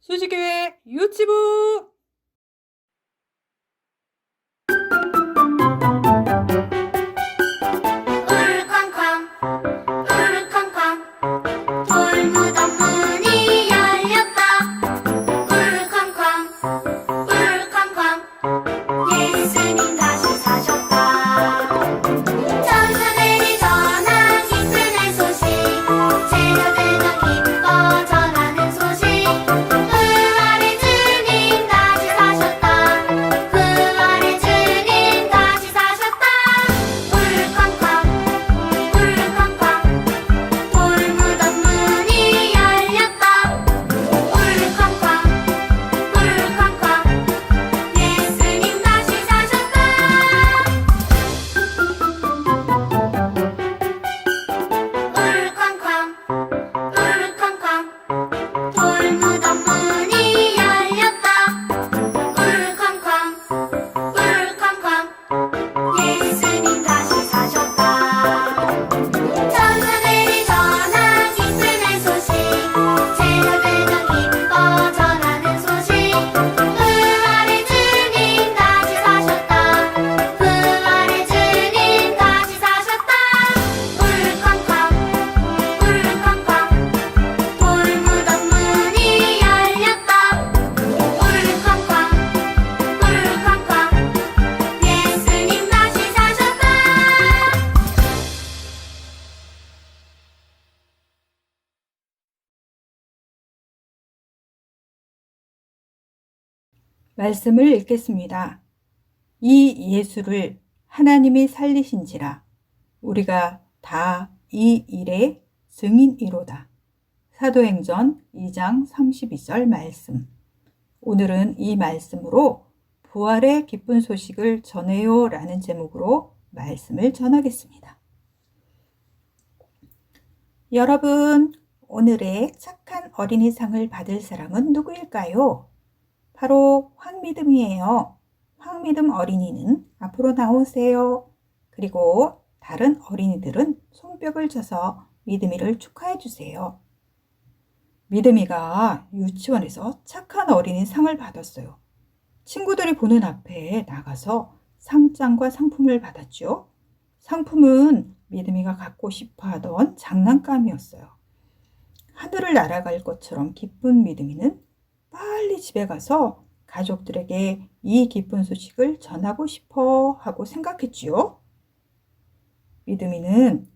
수지교회 유치부. 울캉캉 울캉캉 돌무덤 문이 열렸다. 울캉캉 울캉캉 예수님 다시 사셨다. 천사들이 전한 기쁨의 소식, 제자들도 기뻐 전하는 소식. 부활의 주님 다시 사셨다. 부활의 주님 다시 사셨다. 울캉캉 울캉캉 돌무덤 문이 열렸다. 울캉캉 울캉캉 예수님 다시 사셨다. 울캉캉 울캉캉 돌무덤 문이 열렸다. 울캉캉 울캉캉 예수님 다시 사셨다. 천사들이 전한 기쁨의 소식, 제자들도 기뻐 전하는 소식. 부활의 주님 다시 사셨다. 부활의 주님 다시 사셨다. 울캉캉 울캉캉 돌무덤 문이 열렸다. 울캉캉 울캉캉 예수님 다시 사셨다. 말씀을 읽겠습니다. 이 예수를 하나님이 살리신지라 우리가 다 이 일의 증인이로다. 사도행전 2장 32절 말씀. 오늘은 이 말씀으로 부활의 기쁜 소식을 전해요 라는 제목으로 말씀을 전하겠습니다. 여러분, 오늘의 착한 어린이상을 받을 사람은 누구일까요? 바로 황미듬이에요. 황미듬 어린이는 앞으로 나오세요. 그리고 다른 어린이들은 손뼉을 쳐서 미듬이를 축하해 주세요. 미듬이가 유치원에서 착한 어린이 상을 받았어요. 친구들이 보는 앞에 나가서 상장과 상품을 받았죠. 상품은 미듬이가 갖고 싶어 하던 장난감이었어요. 하늘을 날아갈 것처럼 기쁜 미듬이는 빨리 집에 가서 가족들에게 이 기쁜 소식을 전하고 싶어 하고 생각했지요. 미듬이는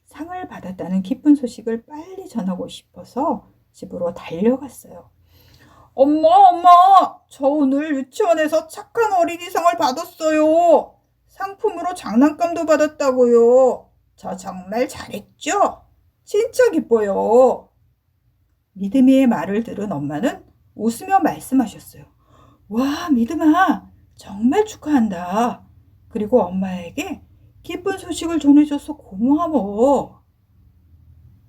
상을 받았다는 기쁜 소식을 빨리 전하고 싶어서 집으로 달려갔어요. 엄마, 저 오늘 유치원에서 착한 어린이상을 받았어요. 상품으로 장난감도 받았다고요. 저 정말 잘했죠? 진짜 기뻐요. 미듬이의 말을 들은 엄마는 웃으며 말씀하셨어요. 와, 미듬아, 정말 축하한다. 그리고 엄마에게 기쁜 소식을 전해줘서 고마워.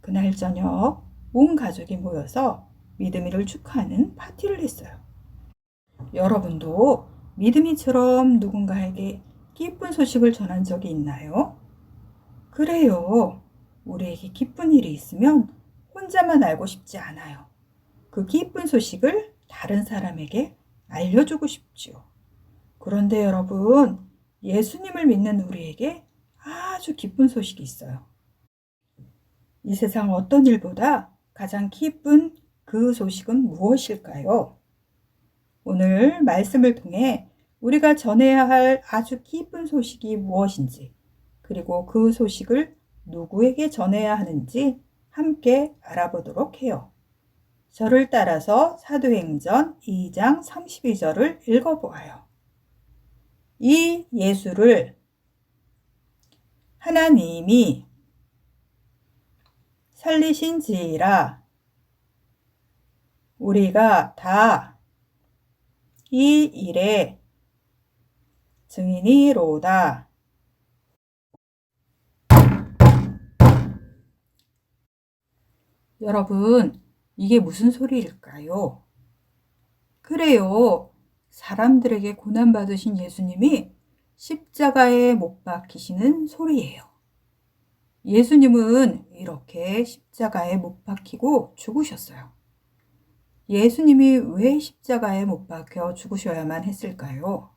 그날 저녁 온 가족이 모여서 미듬이를 축하하는 파티를 했어요. 여러분도 미듬이처럼 누군가에게 기쁜 소식을 전한 적이 있나요? 그래요. 우리에게 기쁜 일이 있으면 혼자만 알고 싶지 않아요. 그 기쁜 소식을 다른 사람에게 알려주고 싶지요. 그런데 여러분, 예수님을 믿는 우리에게 아주 기쁜 소식이 있어요. 이 세상 어떤 일보다 가장 기쁜 그 소식은 무엇일까요? 오늘 말씀을 통해 우리가 전해야 할 아주 기쁜 소식이 무엇인지, 그리고 그 소식을 누구에게 전해야 하는지 함께 알아보도록 해요. 저를 따라서 사도행전 2장 32절을 읽어보아요. 이 예수를 하나님이 살리신지라 우리가 다 이 일의 증인이로다. 여러분, 이게 무슨 소리일까요? 그래요. 사람들에게 고난받으신 예수님이 십자가에 못 박히시는 소리예요. 예수님은 이렇게 십자가에 못 박히고 죽으셨어요. 예수님이 왜 십자가에 못 박혀 죽으셔야만 했을까요?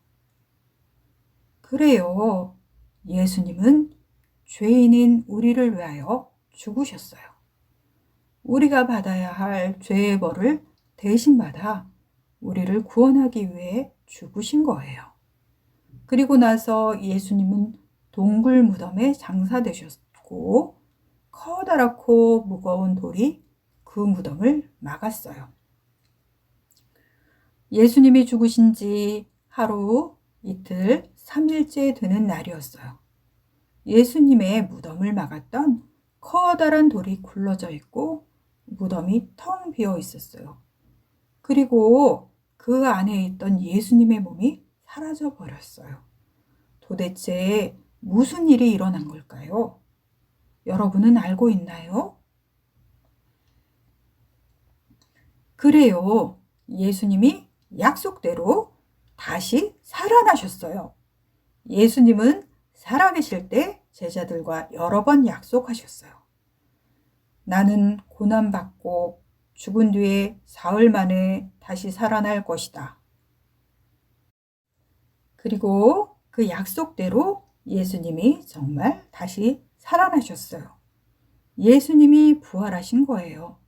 그래요. 예수님은 죄인인 우리를 위하여 죽으셨어요. 우리가 받아야 할 죄의 벌을 대신 받아 우리를 구원하기 위해 죽으신 거예요. 그리고 나서 예수님은 동굴 무덤에 장사되셨고 커다랗고 무거운 돌이 그 무덤을 막았어요. 예수님이 죽으신 지 하루, 이틀, 3일째 되는 날이었어요. 예수님의 무덤을 막았던 커다란 돌이 굴러져 있고 무덤이 텅 비어 있었어요. 그리고 그 안에 있던 예수님의 몸이 사라져 버렸어요. 도대체 무슨 일이 일어난 걸까요? 여러분은 알고 있나요? 그래요. 예수님이 약속대로 다시 살아나셨어요. 예수님은 살아계실 때 제자들과 여러 번 약속하셨어요. 나는 고난받고 죽은 뒤에 사흘 만에 다시 살아날 것이다. 그리고 그 약속대로 예수님이 정말 다시 살아나셨어요. 예수님이 부활하신 거예요.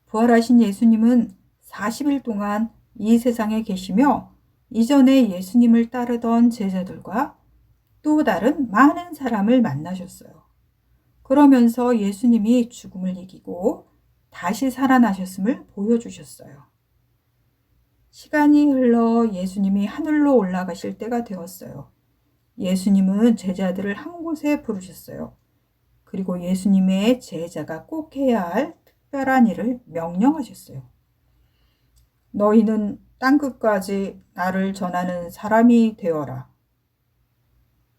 부활하신 예수님은 40일 동안 이 세상에 계시며 이전에 예수님을 따르던 제자들과 또 다른 많은 사람을 만나셨어요. 그러면서 예수님이 죽음을 이기고 다시 살아나셨음을 보여주셨어요. 시간이 흘러 예수님이 하늘로 올라가실 때가 되었어요. 예수님은 제자들을 한 곳에 부르셨어요. 그리고 예수님의 제자가 꼭 해야 할 특별한 일을 명령하셨어요. 너희는 땅끝까지 나를 전하는 사람이 되어라.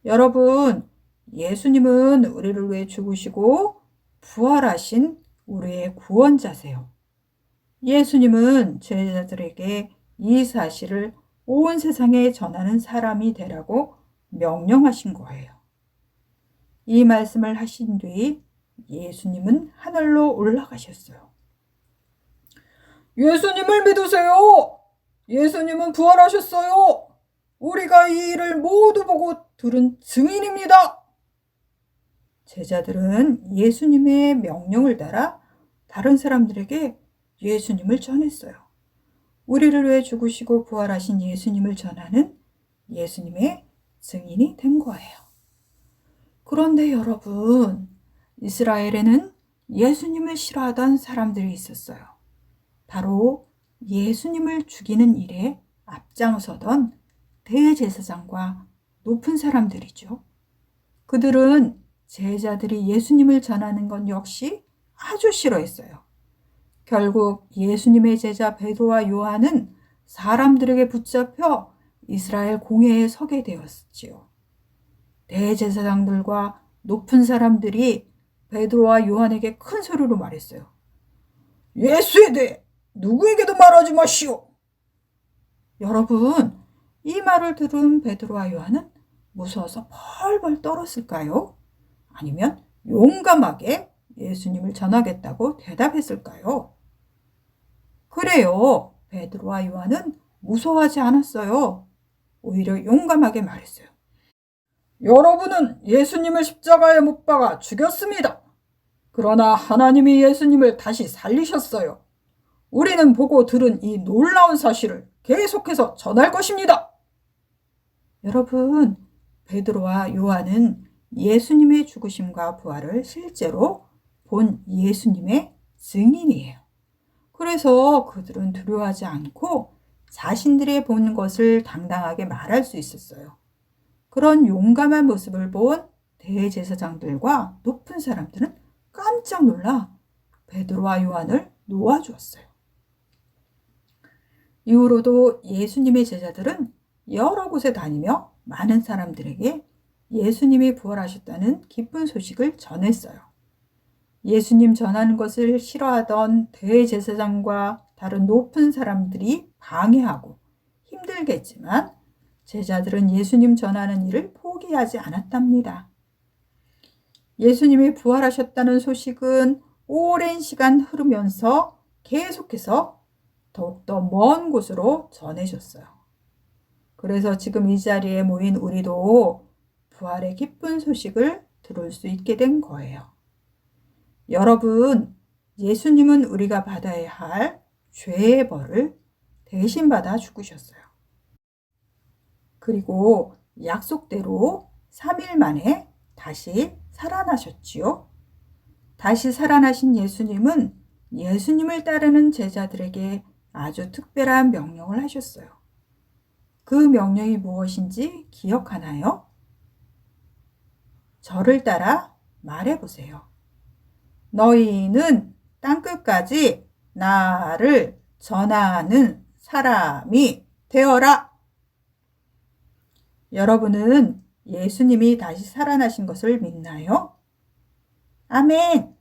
여러분, 예수님은 우리를 위해 죽으시고 부활하신 우리의 구원자세요. 예수님은 제자들에게 이 사실을 온 세상에 전하는 사람이 되라고 명령하신 거예요. 이 말씀을 하신 뒤 예수님은 하늘로 올라가셨어요. 예수님을 믿으세요. 예수님은 부활하셨어요. 우리가 이 일을 모두 보고 들은 증인입니다. 제자들은 예수님의 명령을 따라 다른 사람들에게 예수님을 전했어요. 우리를 위해 죽으시고 부활하신 예수님을 전하는 예수님의 증인이 된 거예요. 그런데 여러분, 이스라엘에는 예수님을 싫어하던 사람들이 있었어요. 바로 예수님을 죽이는 일에 앞장서던 대제사장과 높은 사람들이죠. 그들은 제자들이 예수님을 전하는 건 역시 아주 싫어했어요. 결국 예수님의 제자 베드로와 요한은 사람들에게 붙잡혀 이스라엘 공회에 서게 되었지요. 대제사장들과 높은 사람들이 베드로와 요한에게 큰 소리로 말했어요. 예수에 대해 누구에게도 말하지 마시오. 여러분, 이 말을 들은 베드로와 요한은 무서워서 펄펄 떨었을까요? 아니면 용감하게 예수님을 전하겠다고 대답했을까요? 그래요. 베드로와 요한은 무서워하지 않았어요. 오히려 용감하게 말했어요. 여러분은 예수님을 십자가에 못 박아 죽였습니다. 그러나 하나님이 예수님을 다시 살리셨어요. 우리는 보고 들은 이 놀라운 사실을 계속해서 전할 것입니다. 여러분, 베드로와 요한은 예수님의 죽으심과 부활을 실제로 본 예수님의 증인이에요. 그래서 그들은 두려워하지 않고 자신들이 본 것을 당당하게 말할 수 있었어요. 그런 용감한 모습을 본 대제사장들과 높은 사람들은 깜짝 놀라 베드로와 요한을 놓아주었어요. 이후로도 예수님의 제자들은 여러 곳에 다니며 많은 사람들에게 예수님이 부활하셨다는 기쁜 소식을 전했어요. 예수님 전하는 것을 싫어하던 대제사장과 다른 높은 사람들이 방해하고 힘들게 했지만 제자들은 예수님 전하는 일을 포기하지 않았답니다. 예수님이 부활하셨다는 소식은 오랜 시간 흐르면서 계속해서 더욱더 먼 곳으로 전해졌어요. 그래서 지금 이 자리에 모인 우리도 부활의 기쁜 소식을 들을 수 있게 된 거예요. 여러분, 예수님은 우리가 받아야 할 죄의 벌을 대신 받아 죽으셨어요. 그리고 약속대로 3일 만에 다시 살아나셨지요. 다시 살아나신 예수님은 예수님을 따르는 제자들에게 아주 특별한 명령을 하셨어요. 그 명령이 무엇인지 기억하나요? 저를 따라 말해보세요. 너희는 땅끝까지 나를 전하는 사람이 되어라. 여러분은 예수님이 다시 살아나신 것을 믿나요? 아멘!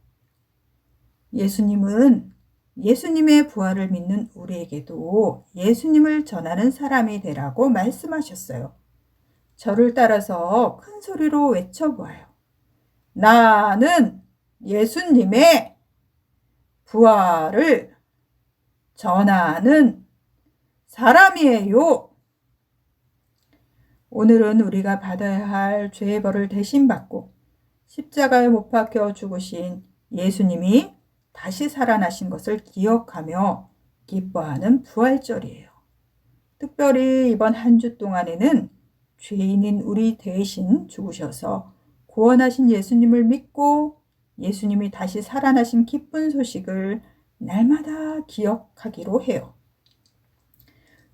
예수님은 예수님의 부활을 믿는 우리에게도 예수님을 전하는 사람이 되라고 말씀하셨어요. 저를 따라서 큰 소리로 외쳐보아요. 나는 예수님의 부활을 전하는 사람이에요. 오늘은 우리가 받아야 할 죄의 벌을 대신 받고 십자가에 못 박혀 죽으신 예수님이 다시 살아나신 것을 기억하며 기뻐하는 부활절이에요. 특별히 이번 한 주 동안에는 죄인인 우리 대신 죽으셔서 구원하신 예수님을 믿고 예수님이 다시 살아나신 기쁜 소식을 날마다 기억하기로 해요.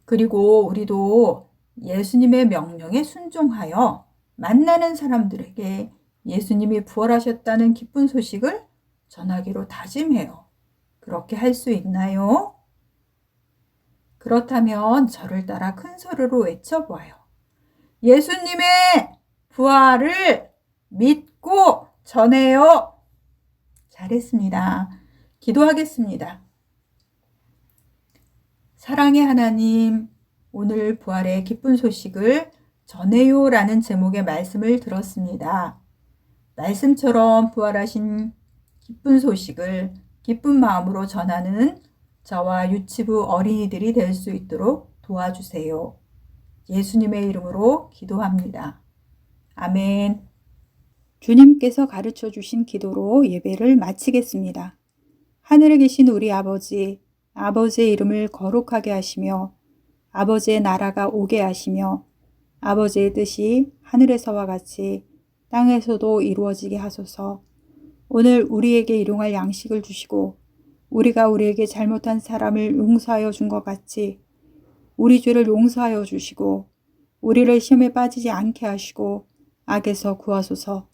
그리고 우리도 예수님의 명령에 순종하여 만나는 사람들에게 예수님이 부활하셨다는 기쁜 소식을 전하기로 다짐해요. 그렇게 할 수 있나요? 그렇다면 저를 따라 큰 소리로 외쳐보아요. 예수님의 부활을 믿고 전해요. 잘했습니다. 기도하겠습니다. 사랑의 하나님, 오늘 부활의 기쁜 소식을 전해요 라는 제목의 말씀을 들었습니다. 말씀처럼 부활하신 기쁜 소식을 기쁜 마음으로 전하는 저와 유치부 어린이들이 될 수 있도록 도와주세요. 예수님의 이름으로 기도합니다. 아멘. 주님께서 가르쳐 주신 기도로 예배를 마치겠습니다. 하늘에 계신 우리 아버지, 아버지의 이름을 거룩하게 하시며 아버지의 나라가 오게 하시며 아버지의 뜻이 하늘에서와 같이 땅에서도 이루어지게 하소서. 오늘 우리에게 일용할 양식을 주시고 우리가 우리에게 잘못한 사람을 용서하여 준 것 같이 우리 죄를 용서하여 주시고 우리를 시험에 빠지지 않게 하시고 악에서 구하소서.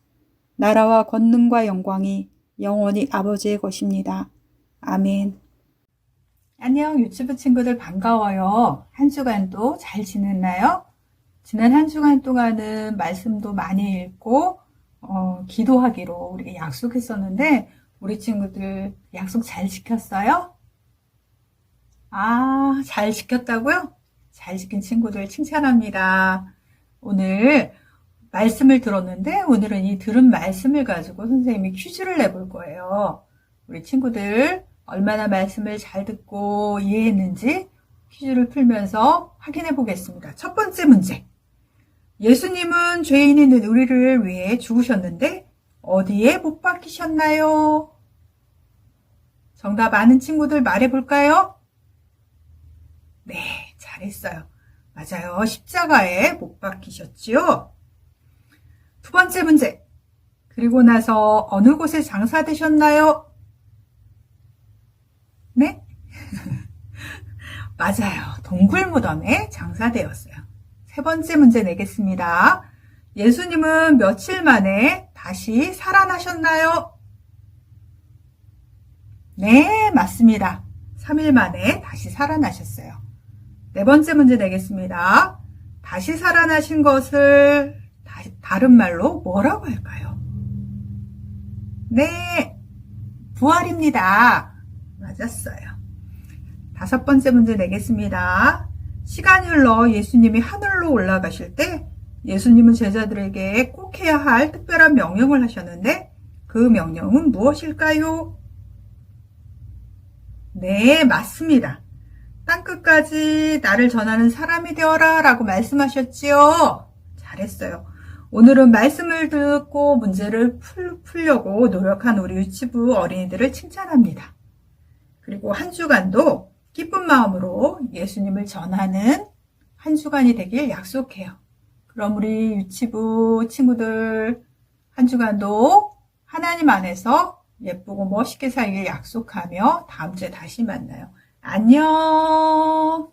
나라와 권능과 영광이 영원히 아버지의 것입니다. 아멘. 안녕 유튜브 친구들 반가워요. 한 주간도 잘 지냈나요? 지난 한 주간 동안은 말씀도 많이 읽고 기도하기로 우리가 약속했었는데 우리 친구들 약속 잘 지켰어요? 아, 잘 지켰다고요? 잘 지킨 친구들 칭찬합니다. 오늘 말씀을 들었는데 오늘은 이 들은 말씀을 가지고 선생님이 퀴즈를 내볼 거예요. 우리 친구들 얼마나 말씀을 잘 듣고 이해했는지 퀴즈를 풀면서 확인해 보겠습니다. 첫 번째 문제. 예수님은 죄인인 우리를 위해 죽으셨는데 어디에 못 박히셨나요? 정답 아는 친구들 말해볼까요? 네, 잘했어요. 맞아요. 십자가에 못 박히셨지요? 두 번째 문제. 그리고 나서 어느 곳에 장사되셨나요? 네? 맞아요. 동굴무덤에 장사되었어요. 세 번째 문제 내겠습니다. 예수님은 며칠 만에 다시 살아나셨나요? 네, 맞습니다. 3일 만에 다시 살아나셨어요. 네 번째 문제 내겠습니다. 다시 살아나신 것을 다른 말로 뭐라고 할까요? 네, 부활입니다. 맞았어요. 다섯 번째 문제 내겠습니다. 시간이 흘러 예수님이 하늘로 올라가실 때 예수님은 제자들에게 꼭 해야 할 특별한 명령을 하셨는데 그 명령은 무엇일까요? 네, 맞습니다. 땅끝까지 나를 전하는 사람이 되어라 라고 말씀하셨지요. 잘했어요. 오늘은 말씀을 듣고 문제를 풀려고 노력한 우리 유치부 어린이들을 칭찬합니다. 그리고 한 주간도 기쁜 마음으로 예수님을 전하는 한 주간이 되길 약속해요. 그럼 우리 유치부 친구들 한 주간도 하나님 안에서 예쁘고 멋있게 살길 약속하며 다음 주에 다시 만나요. 안녕.